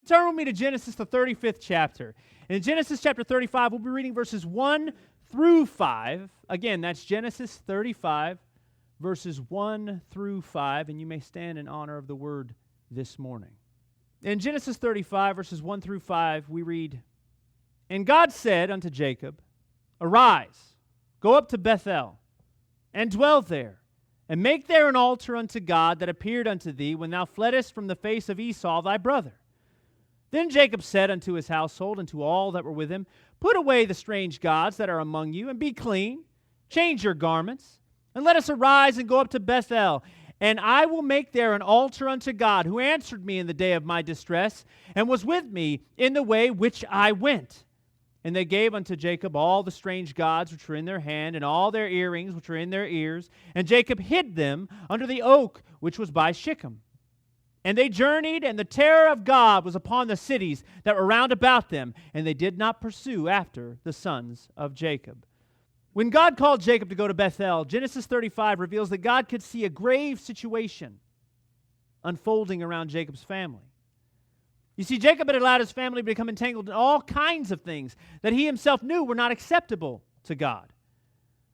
Turn with me to Genesis, the 35th chapter. In Genesis chapter 35, we'll be reading verses 1 through 5. Again, that's Genesis 35, verses 1 through 5, and you may stand in honor of the word this morning. In Genesis 35, verses 1 through 5, we read, "And God said unto Jacob, Arise, go up to Bethel, and dwell there, and make there an altar unto God that appeared unto thee when thou fleddest from the face of Esau thy brother. Then Jacob said unto his household and to all that were with him, Put away the strange gods that are among you, and be clean. Change your garments, and let us arise and go up to Bethel. And I will make there an altar unto God, who answered me in the day of my distress, and was with me in the way which I went. And they gave unto Jacob all the strange gods which were in their hand, and all their earrings which were in their ears. And Jacob hid them under the oak which was by Shechem. And they journeyed, and the terror of God was upon the cities that were round about them, and they did not pursue after the sons of Jacob." When God called Jacob to go to Bethel, Genesis 35 reveals that God could see a grave situation unfolding around Jacob's family. You see, Jacob had allowed his family to become entangled in all kinds of things that he himself knew were not acceptable to God.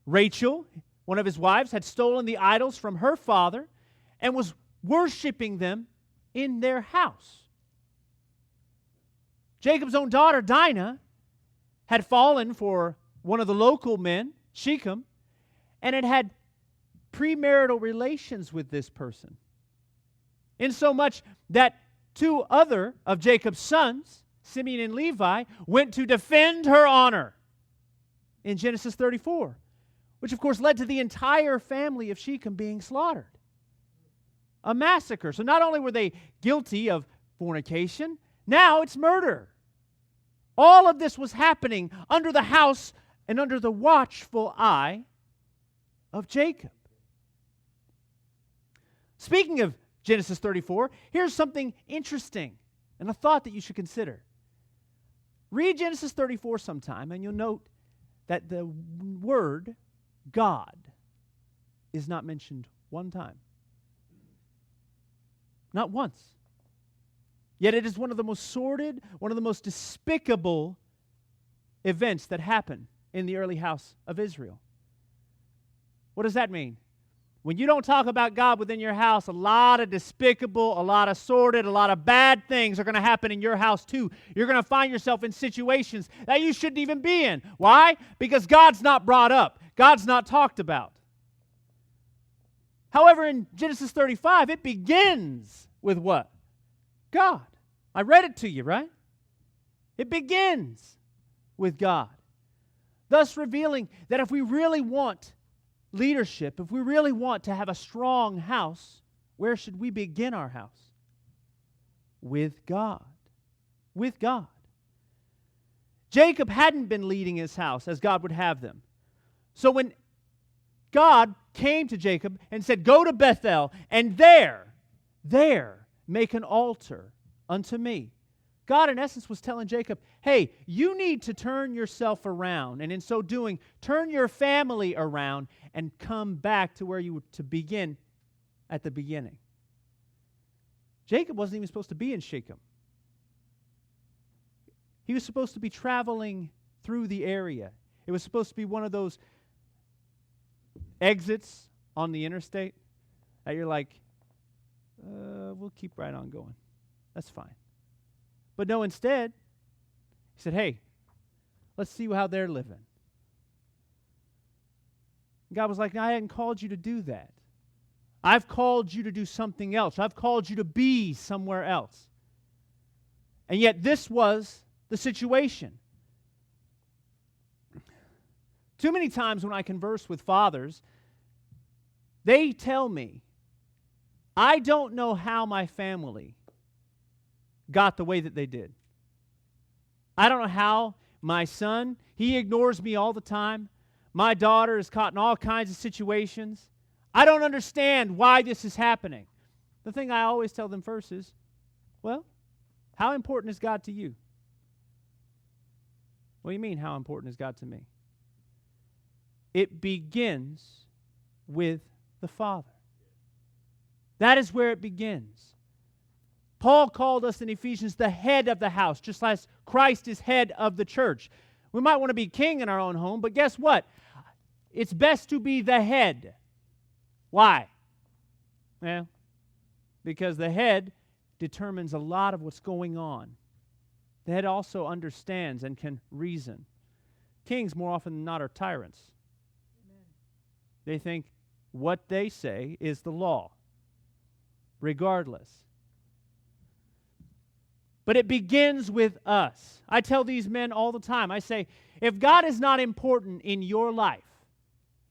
Rachel, one of his wives, had stolen the idols from her father and was worshiping them in their house. Jacob's own daughter, Dinah, had fallen for one of the local men, Shechem, and had premarital relations with this person. Insomuch that two other of Jacob's sons, Simeon and Levi, went to defend her honor in Genesis 34, which of course led to the entire family of Shechem being slaughtered. A massacre. So not only were they guilty of fornication, now it's murder. All of this was happening under the house and under the watchful eye of Jacob. Speaking of Genesis 34, here's something interesting and a thought that you should consider. Read Genesis 34 sometime, and you'll note that the word God is not mentioned one time. Not once. Yet it is one of the most sordid, one of the most despicable events that happened in the early house of Israel. What does that mean? When you don't talk about God within your house, a lot of despicable, a lot of sordid, a lot of bad things are going to happen in your house too. You're going to find yourself in situations that you shouldn't even be in. Why? Because God's not brought up. God's not talked about. However, in Genesis 35, it begins with what? God. I read it to you, right? It begins with God. Thus revealing that if we really want leadership, if we really want to have a strong house, where should we begin our house? With God. With God. Jacob hadn't been leading his house as God would have them. So when God came to Jacob and said, Go to Bethel, and there make an altar unto me. God, in essence, was telling Jacob, hey, you need to turn yourself around, and in so doing, turn your family around and come back to where you were to begin at the beginning. Jacob wasn't even supposed to be in Shechem. He was supposed to be traveling through the area. It was supposed to be one of those exits on the interstate that you're like, we'll keep right on going. That's fine. But no, instead, he said, hey, let's see how they're living. And God was like, I hadn't called you to do that. I've called you to do something else. I've called you to be somewhere else. And yet this was the situation. Too many times when I converse with fathers, they tell me, I don't know how my family got the way that they did. I don't know how my son, he ignores me all the time. My daughter is caught in all kinds of situations. I don't understand why this is happening. The thing I always tell them first is, well, how important is God to you? What do you mean, how important is God to me? It begins with the Father. That is where it begins. Paul called us in Ephesians the head of the house, just as Christ is head of the church. We might want to be king in our own home, but guess what? It's best to be the head. Why? Well, because the head determines a lot of what's going on. The head also understands and can reason. Kings, more often than not, are tyrants. Amen. They think what they say is the law, regardless. But it begins with us. I tell these men all the time, I say, if God is not important in your life,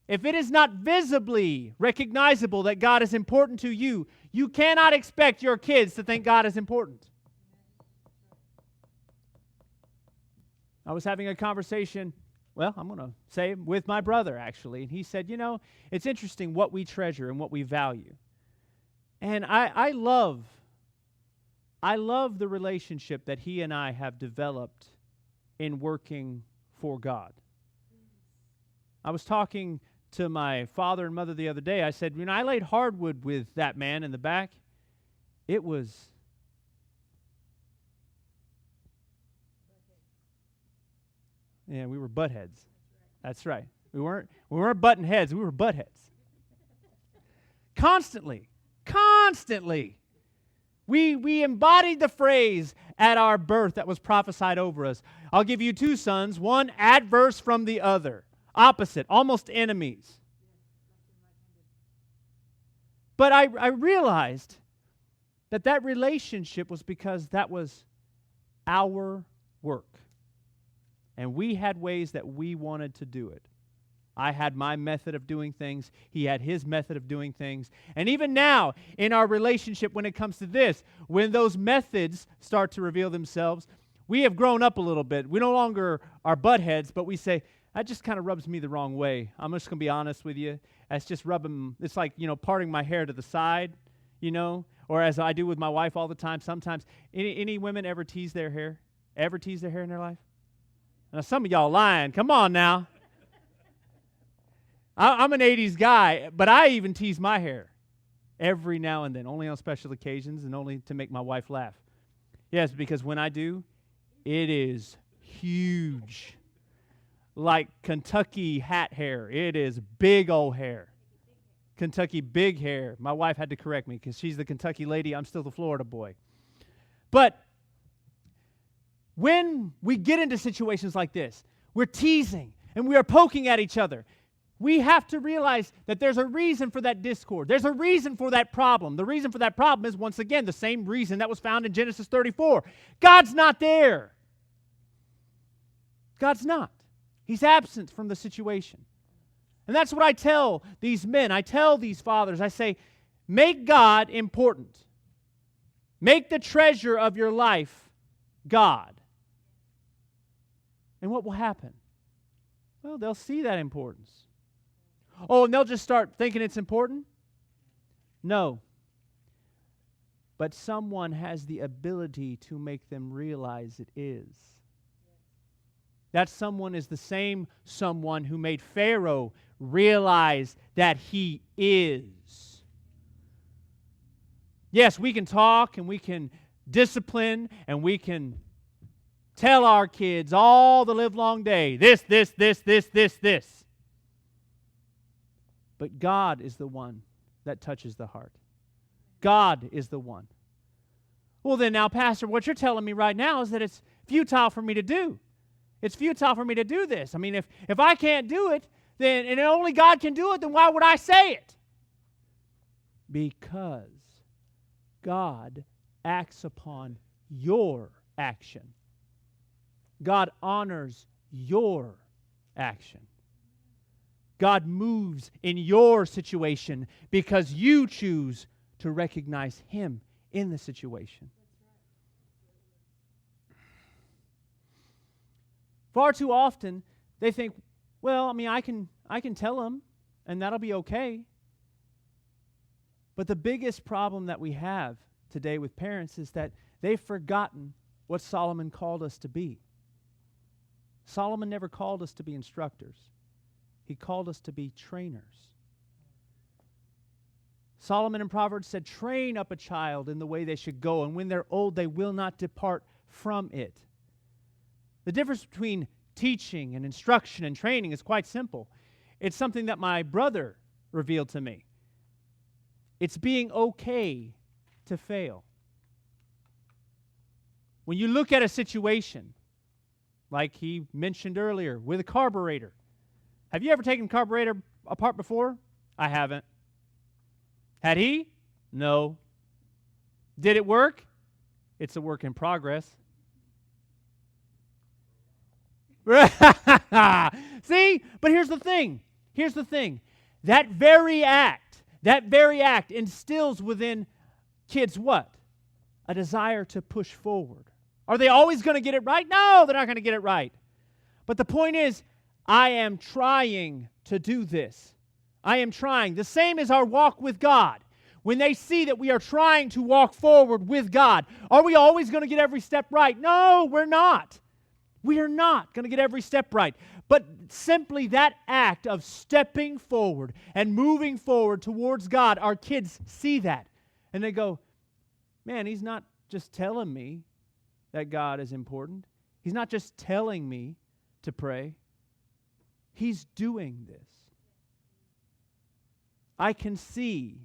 if it is not visibly recognizable that God is important to you, you cannot expect your kids to think God is important. I was having a conversation, well, I'm going to say with my brother, actually, and he said, it's interesting what we treasure and what we value. And I love the relationship that he and I have developed in working for God. I was talking to my father and mother the other day. I said, I laid hardwood with that man in the back. It was... Yeah, we were butt heads. That's right. We weren't button heads. We were butt heads. Constantly. We embodied the phrase at our birth that was prophesied over us. I'll give you two sons, one adverse from the other, opposite, almost enemies. But I realized that relationship was because that was our work. And we had ways that we wanted to do it. I had my method of doing things. He had his method of doing things. And even now, in our relationship, when it comes to this, when those methods start to reveal themselves, we have grown up a little bit. We no longer are butt heads, but we say, that just kind of rubs me the wrong way. I'm just going to be honest with you. That's just rubbing, it's like, parting my hair to the side, or as I do with my wife all the time. Sometimes, any women ever tease their hair? Ever tease their hair in their life? Now, some of y'all lying. Come on now. I'm an 80s guy, but I even tease my hair every now and then, only on special occasions and only to make my wife laugh. Yes, because when I do, it is huge. Like Kentucky hat hair. It is big old hair. Kentucky big hair. My wife had to correct me because she's the Kentucky lady. I'm still the Florida boy. But when we get into situations like this, we're teasing and we are poking at each other. We have to realize that there's a reason for that discord. There's a reason for that problem. The reason for that problem is, once again, the same reason that was found in Genesis 34. God's not there. God's not. He's absent from the situation. And that's what I tell these men. I tell these fathers. I say, make God important. Make the treasure of your life God. And what will happen? Well, they'll see that importance. Oh, and they'll just start thinking it's important? No. But someone has the ability to make them realize it is. That someone is the same someone who made Pharaoh realize that he is. Yes, we can talk and we can discipline and we can tell our kids all the livelong day, this. But God is the one that touches the heart. God is the one. Well then now, Pastor, what you're telling me right now is that it's futile for me to do. It's futile for me to do this. I mean, if I can't do it, then and only God can do it, then why would I say it? Because God acts upon your action. God honors your action. God moves in your situation because you choose to recognize Him in the situation. Far too often, they think, well, I mean, I can tell them, and that'll be okay. But the biggest problem that we have today with parents is that they've forgotten what Solomon called us to be. Solomon never called us to be instructors. He called us to be trainers. Solomon in Proverbs said, train up a child in the way they should go, and when they're old, they will not depart from it. The difference between teaching and instruction and training is quite simple. It's something that my brother revealed to me. It's being okay to fail. When you look at a situation, like he mentioned earlier, with a carburetor. Have you ever taken a carburetor apart before? I haven't. Had he? No. Did it work? It's a work in progress. See? But here's the thing. That very act instills within kids what? A desire to push forward. Are they always going to get it right? No, they're not going to get it right. But the point is, I am trying to do this. I am trying. The same as our walk with God. When they see that we are trying to walk forward with God, are we always going to get every step right? No, we're not. We are not going to get every step right. But simply that act of stepping forward and moving forward towards God, our kids see that. And they go, man, he's not just telling me that God is important. He's not just telling me to pray. He's doing this. I can see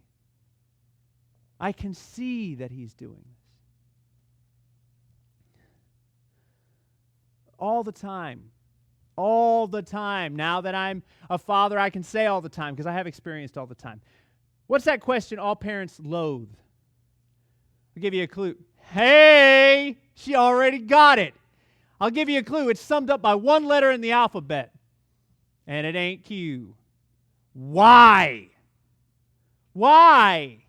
that he's doing this. All the time. Now that I'm a father, I can say all the time because I have experienced all the time. What's that question all parents loathe? I'll give you a clue. Hey, she already got it. I'll give you a clue. It's summed up by one letter in the alphabet. And it ain't Q. Why? Why?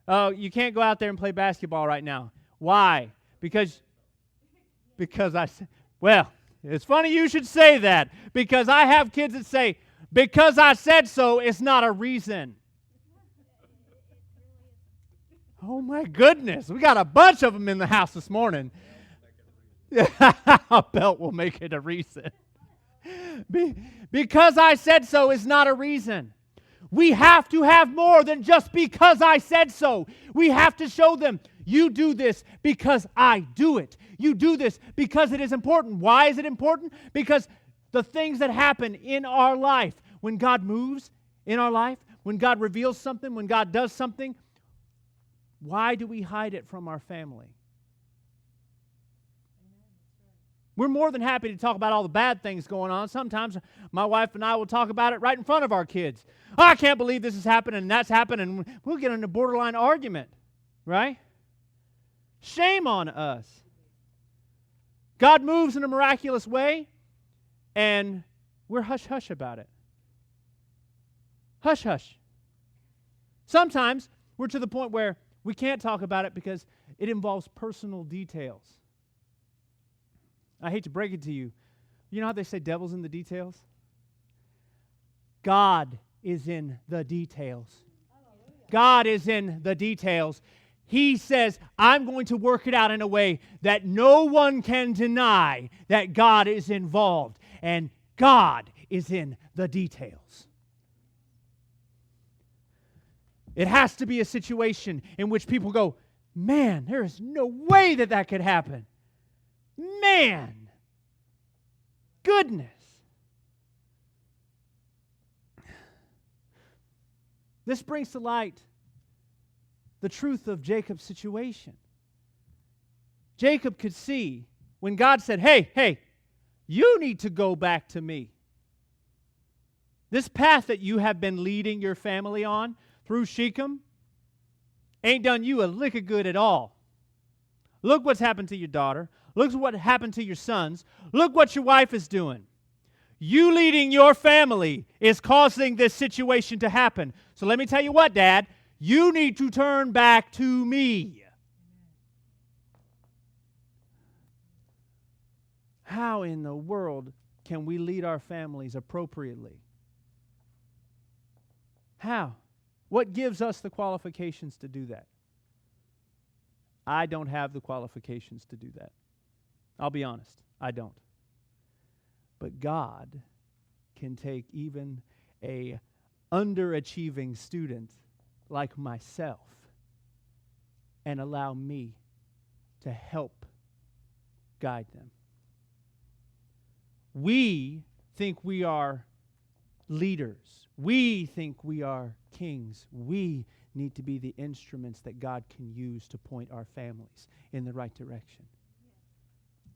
Oh, you can't go out there and play basketball right now. Why? Because I said, well, it's funny you should say that. Because I have kids that say, because I said so, it's not a reason. Oh my goodness, we got a bunch of them in the house this morning. A belt will make it a reason. Because I said so is not a reason. We have to have more than just because I said so. We have to show them, you do this because I do it. You do this because it is important. Why is it important? Because the things that happen in our life, when God moves in our life, when God reveals something, when God does something, why do we hide it from our family? We're more than happy to talk about all the bad things going on. Sometimes my wife and I will talk about it right in front of our kids. Oh, I can't believe this is happening and that's happening. And we'll get in a borderline argument, right? Shame on us. God moves in a miraculous way, and we're hush-hush about it. Hush-hush. Sometimes we're to the point where we can't talk about it because it involves personal details. I hate to break it to you. You know how they say devil's in the details? God is in the details. God is in the details. He says, I'm going to work it out in a way that no one can deny that God is involved. And God is in the details. It has to be a situation in which people go, man, there is no way that that could happen. Man, goodness. This brings to light the truth of Jacob's situation. Jacob could see when God said, hey, you need to go back to me. This path that you have been leading your family on through Shechem ain't done you a lick of good at all. Look what's happened to your daughter. Look what happened to your sons. Look what your wife is doing. You leading your family is causing this situation to happen. So let me tell you what, Dad. You need to turn back to me. How in the world can we lead our families appropriately? How? What gives us the qualifications to do that? I don't have the qualifications to do that. I'll be honest, I don't. But God can take even a underachieving student like myself and allow me to help guide them. We think we are leaders. We think we are kings. We need to be the instruments that God can use to point our families in the right direction.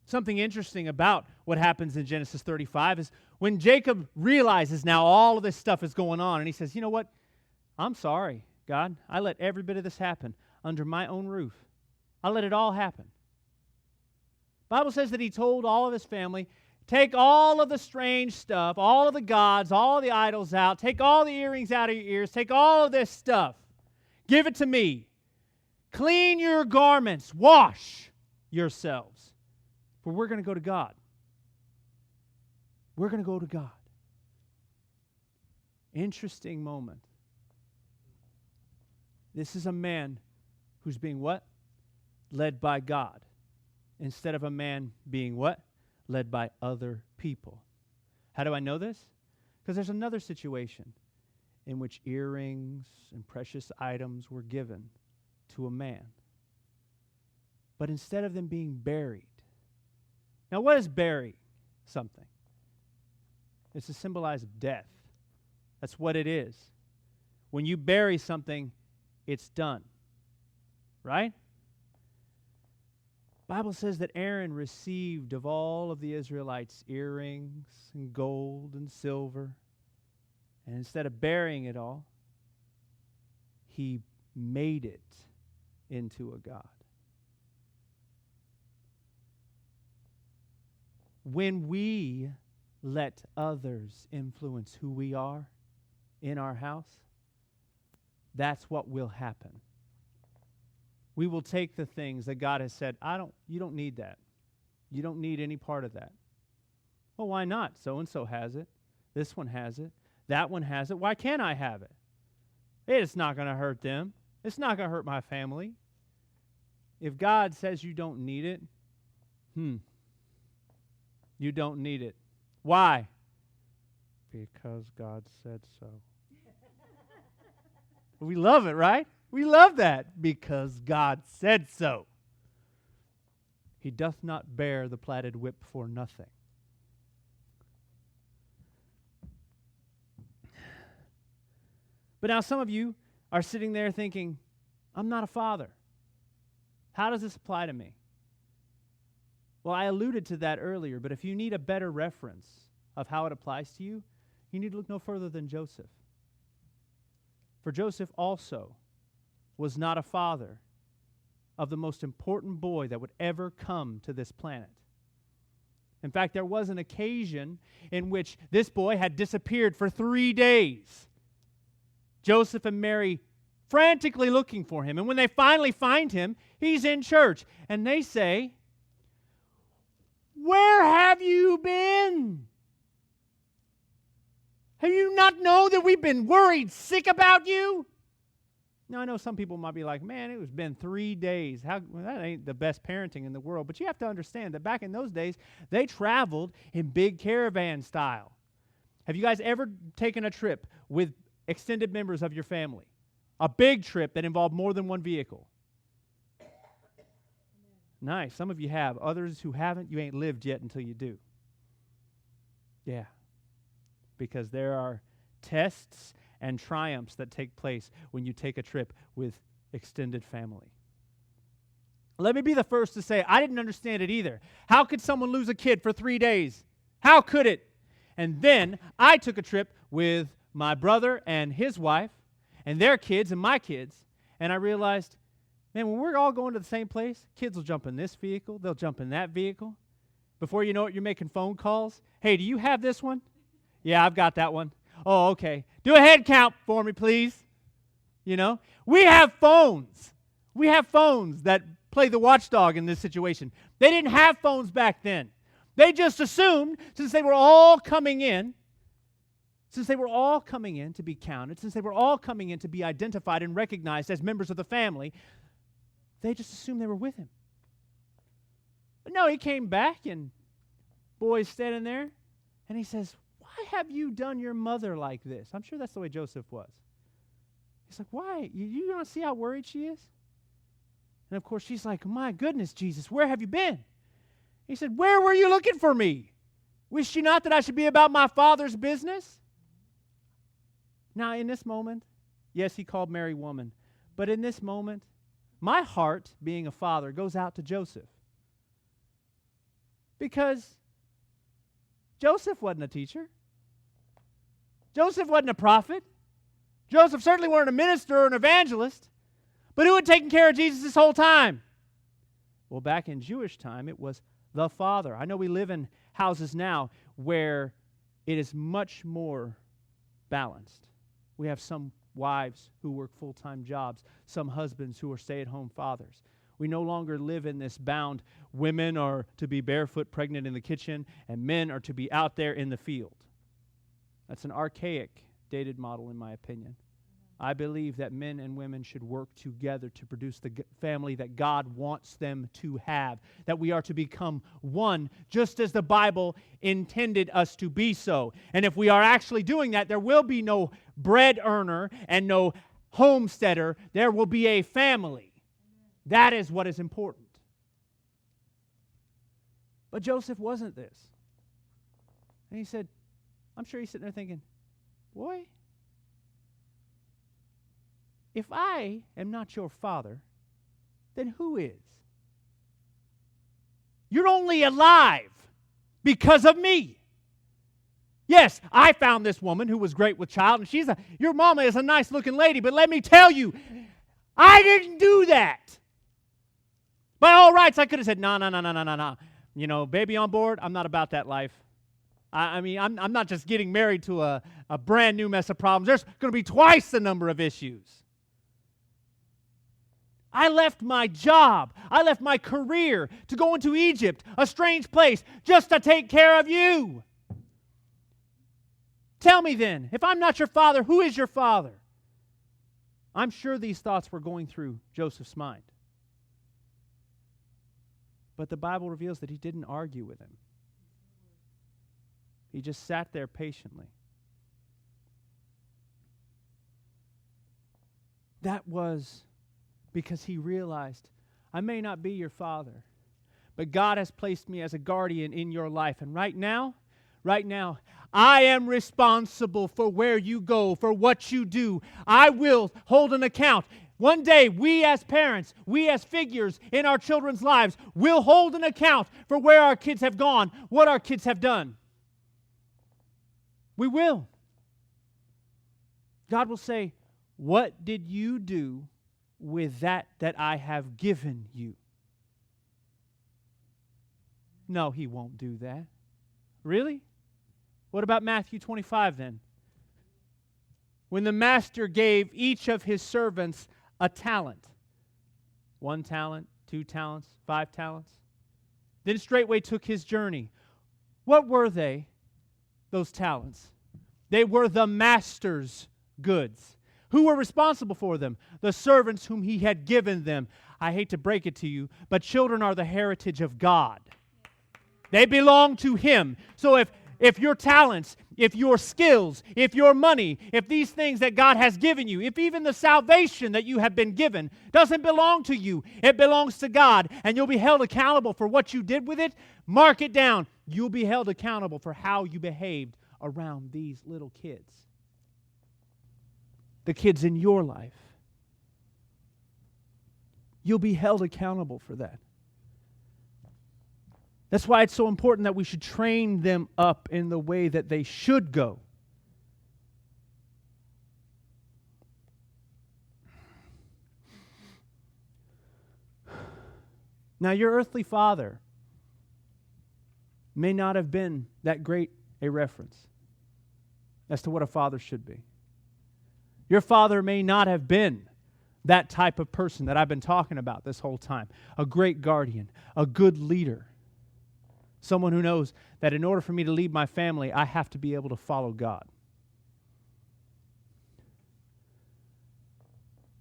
Something interesting about what happens in Genesis 35 is when Jacob realizes now all of this stuff is going on, and he says, you know what? I'm sorry, God. I let every bit of this happen under my own roof. I let it all happen. The Bible says that he told all of his family, take all of the strange stuff, all of the gods, all of the idols out. Take all the earrings out of your ears. Take all of this stuff. Give it to me. Clean your garments. Wash yourselves. For we're going to go to God. We're going to go to God. Interesting moment. This is a man who's being what? Led by God. Instead of a man being what? Led by other people. How do I know this? Because there's another situation in which earrings and precious items were given to a man. But instead of them being buried. Now, what is bury something? It's to symbolize death. That's what it is. When you bury something, it's done. Right? The Bible says that Aaron received of all of the Israelites earrings and gold and silver. And instead of burying it all, he made it into a god. When we let others influence who we are in our house, that's what will happen. We will take the things that God has said, you don't need that. You don't need any part of that. Well, why not? So-and-so has it. This one has it. That one has it. Why can't I have it? It's not going to hurt them. It's not going to hurt my family. If God says you don't need it, you don't need it. Why? Because God said so. We love it, right? We love that because God said so. He doth not bear the platted whip for nothing. But now some of you are sitting there thinking, I'm not a father. How does this apply to me? Well, I alluded to that earlier, but if you need a better reference of how it applies to you, you need to look no further than Joseph. For Joseph also was not a father of the most important boy that would ever come to this planet. In fact, there was an occasion in which this boy had disappeared for 3 days. Joseph and Mary frantically looking for him. And when they finally find him, he's in church. And they say, "Where have you been? Have you not known that we've been worried sick about you?" Now, I know some people might be like, man, it's been 3 days. That ain't the best parenting in the world. But you have to understand that back in those days, they traveled in big caravan style. Have you guys ever taken a trip with extended members of your family? A big trip that involved more than one vehicle? Nice. Some of you have. Others who haven't, you ain't lived yet until you do. Yeah. Because there are tests and triumphs that take place when you take a trip with extended family. Let me be the first to say, I didn't understand it either. How could someone lose a kid for 3 days? How could it? And then I took a trip with my brother and his wife and their kids and my kids, and I realized, man, when we're all going to the same place, kids will jump in this vehicle, they'll jump in that vehicle. Before you know it, you're making phone calls. Hey, do you have this one? Yeah, I've got that one. Oh, okay. Do a head count for me, please. You know, we have phones. We have phones that play the watchdog in this situation. They didn't have phones back then. They just assumed, since they were all coming in to be counted, since they were all coming in to be identified and recognized as members of the family, they just assumed they were with him. But no, he came back, and boy's standing there, and he says, "Why have you done your mother like this?" I'm sure that's the way Joseph was. He's like, why? You don't see how worried she is? And of course, she's like, my goodness, Jesus, where have you been? He said, where were you looking for me? Wish you not that I should be about my Father's business? Now, in this moment, yes, he called Mary woman. But in this moment, my heart, being a father, goes out to Joseph. Because Joseph wasn't a teacher. Joseph wasn't a prophet. Joseph certainly wasn't a minister or an evangelist. But who had taken care of Jesus this whole time? Well, back in Jewish time, it was the father. I know we live in houses now where it is much more balanced. We have some wives who work full-time jobs, some husbands who are stay-at-home fathers. We no longer live in this bound. Women are to be barefoot pregnant in the kitchen, and men are to be out there in the field. That's an archaic, dated model, in my opinion. I believe that men and women should work together to produce the family that God wants them to have, that we are to become one, just as the Bible intended us to be so. And if we are actually doing that, there will be no bread earner and no homesteader. There will be a family. That is what is important. But Joseph wasn't this. And he said, I'm sure he's sitting there thinking, boy, if I am not your father, then who is? You're only alive because of me. Yes, I found this woman who was great with child, and your mama is a nice looking lady, but let me tell you, I didn't do that. By all rights, I could have said, no. You know, baby on board, I'm not about that life. I'm not just getting married to a brand new mess of problems. There's going to be twice the number of issues. I left my job. I left my career to go into Egypt, a strange place, just to take care of you. Tell me then, if I'm not your father, who is your father? I'm sure these thoughts were going through Joseph's mind. But the Bible reveals that he didn't argue with him. He just sat there patiently. That was because he realized, I may not be your father, but God has placed me as a guardian in your life. And right now, I am responsible for where you go, for what you do. I will hold an account. One day, we as parents, we as figures in our children's lives, will hold an account for where our kids have gone, what our kids have done. We will. God will say, what did you do with that I have given you? No, he won't do that. Really? What about Matthew 25 then? When the master gave each of his servants a talent. 1 talent, 2 talents, 5 talents. Then straightway took his journey. What were they, those talents? They were the master's goods. Who were responsible for them? The servants whom he had given them. I hate to break it to you, but children are the heritage of God. They belong to him. So if your talents, if your skills, if your money, if these things that God has given you, if even the salvation that you have been given doesn't belong to you, it belongs to God, and you'll be held accountable for what you did with it, mark it down. You'll be held accountable for how you behaved around these little kids. The kids in your life. You'll be held accountable for that. That's why it's so important that we should train them up in the way that they should go. Now, your earthly father may not have been that great a reference as to what a father should be. Your father may not have been that type of person that I've been talking about this whole time. A great guardian, a good leader. Someone who knows that in order for me to lead my family, I have to be able to follow God.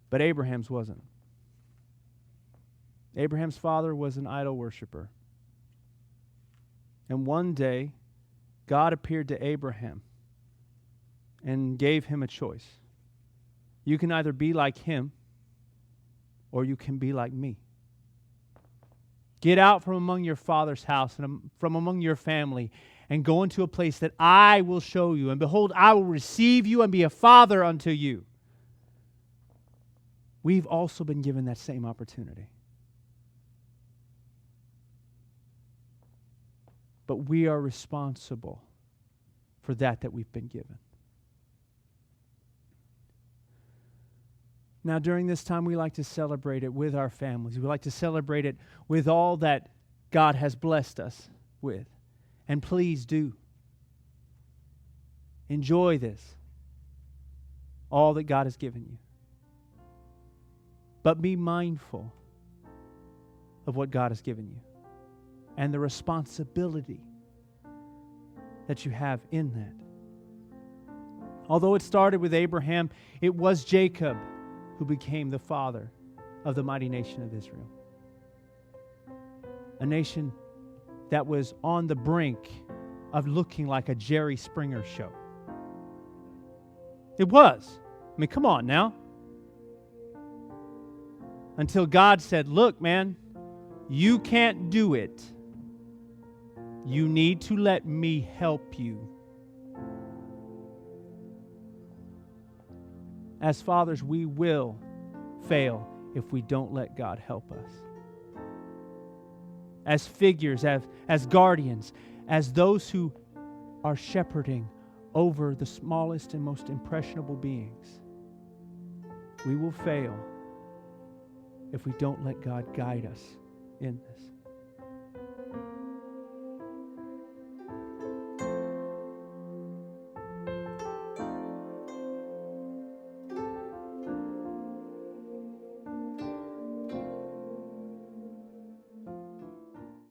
But Abraham's wasn't. Abraham's father was an idol worshiper. And one day, God appeared to Abraham and gave him a choice. You can either be like him or you can be like me. Get out from among your father's house and from among your family and go into a place that I will show you. And behold, I will receive you and be a father unto you. We've also been given that same opportunity. But we are responsible for that we've been given. Now, during this time, we like to celebrate it with our families. We like to celebrate it with all that God has blessed us with. And please do. Enjoy this. All that God has given you. But be mindful of what God has given you and the responsibility that you have in that. Although it started with Abraham, it was Jacob who became the father of the mighty nation of Israel. A nation that was on the brink of looking like a Jerry Springer show. It was. I mean, come on now. Until God said, look, man, you can't do it. You need to let me help you. As fathers, we will fail if we don't let God help us. As figures, as guardians, as those who are shepherding over the smallest and most impressionable beings, we will fail if we don't let God guide us in this.